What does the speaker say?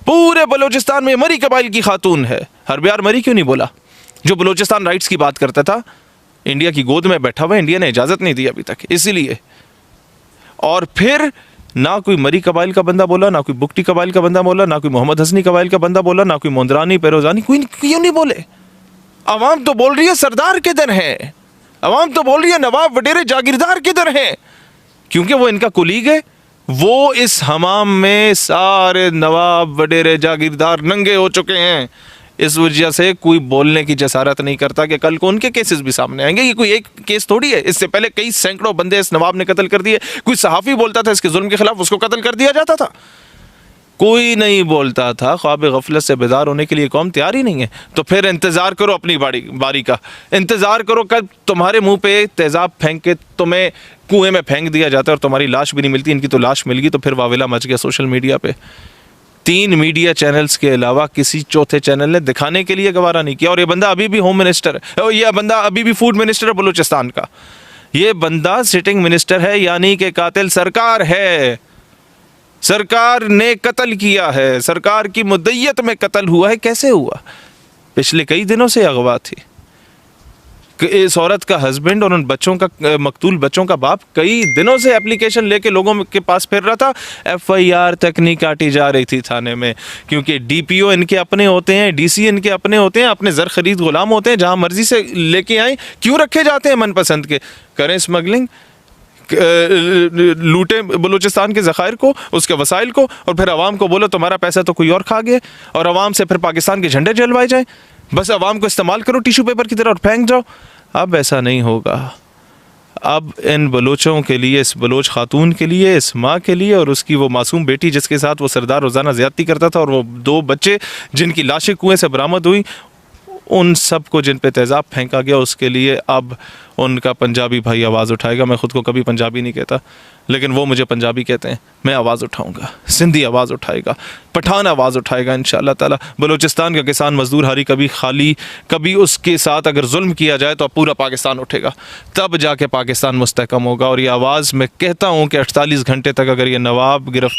पूरे बलूचिस्तान में मरी कबाइल की खातून है। हरबियार मरी क्यों नहीं बोला? जो बलूचिस्तान राइट्स की बात करता था, इंडिया की गोद में बैठा हुआ, इंडिया ने इजाज़त नहीं दी अभी तक, इसीलिए। और फिर ना कोई मरी कबाइल का बंदा बोला, ना कोई बुकटी कबाइल का बंदा बोला, ना कोई मोहम्मद हसनी कबाइल का बंदा बोला, ना कोई मोंदरानी पेरोजानी, कोई क्यों नहीं बोले? अवाम तो बोल रही है सरदार किधर है, अवाम तो बोल रही है नवाब वडेरे जागीरदार किधर हैं, क्योंकि वो इनका कुलीग है। वो इस हमाम में सारे नवाब वडेरे जागीरदार नंगे हो चुके हैं। इस वजह से कोई बोलने की जसारत नहीं करता कि कल को उनके केसेस भी सामने आएंगे। ये कोई एक केस थोड़ी है, इससे पहले कई सैकड़ों बंदे इस नवाब ने कत्ल कर दिए। कोई सहाफ़ी बोलता था इसके जुल्म के खिलाफ, उसको कत्ल कर दिया जाता था। कोई नहीं बोलता था। ख्वाब गफलत से बेदार होने के लिए कौम तैयार ही नहीं है। तो फिर इंतज़ार करो अपनी बारी का, इंतज़ार करो कल तुम्हारे मुंह पे तेज़ाब फेंक के तुम्हें कुएं में फेंक दिया जाता है और तुम्हारी लाश भी नहीं मिलती। इनकी तो लाश मिल गई तो फिर वावेला मच गया सोशल मीडिया पे। 3 मीडिया चैनल्स के अलावा किसी चौथे चैनल ने दिखाने के लिए गवारा नहीं किया। और ये बंदा अभी भी होम मिनिस्टर है, और ये बंदा अभी भी फूड मिनिस्टर है बलूचिस्तान का। ये बंदा सिटिंग मिनिस्टर है, यानी कि कातिल सरकार है। सरकार ने कत्ल किया है, सरकार की मुद्दइयत में कत्ल हुआ है। कैसे हुआ? पिछले कई दिनों से अगवा थी। इस औरत का हस्बैंड और उन बच्चों का, मकतूल बच्चों का बाप कई दिनों से एप्लीकेशन लेके लोगों के पास फिर रहा था। FIR तक नहीं काटी जा रही थी थाने में, क्योंकि DPO इनके अपने होते हैं, DC इनके अपने होते हैं, अपने ज़र खरीद गुलाम होते हैं, जहां मर्जी से लेके आए। क्यों रखे जाते हैं मनपसंद के? करें स्मगलिंग, लूटे बलूचिस्तान के ज़खायर को, उसके वसाइल को, और फिर अवाम को बोलो तुम्हारा पैसा तो कोई और खा गया, और अवाम से फिर पाकिस्तान के झंडे जलवाए जाएं। बस अवाम को इस्तेमाल करो टिश्यू पेपर की तरह और फेंक जाओ। अब ऐसा नहीं होगा। अब इन बलोचों के लिए, इस बलोच खातून के लिए, इस माँ के लिए और उसकी वो मासूम बेटी जिसके साथ वो सरदार रोज़ाना ज़्यादती करता था, और वो 2 बच्चे जिनकी लाशें कुएं से बरामद हुई, उन सब को जिन पे तेज़ाब फेंका गया, उसके लिए अब उनका पंजाबी भाई आवाज़ उठाएगा। मैं ख़ुद को कभी पंजाबी नहीं कहता, लेकिन वो मुझे पंजाबी कहते हैं। मैं आवाज़ उठाऊंगा, सिंधी आवाज़ उठाएगा, पठान आवाज़ उठाएगा इंशाअल्लाह ताला। बलूचिस्तान का किसान मजदूर हारी कभी खाली, कभी उसके साथ अगर जुल्म किया जाए तो अब पूरा पाकिस्तान उठेगा, तब जाके पाकिस्तान मुस्तहकम होगा। और ये आवाज़ मैं कहता हूँ कि 48 घंटे तक अगर ये नवाब गिरफ्तार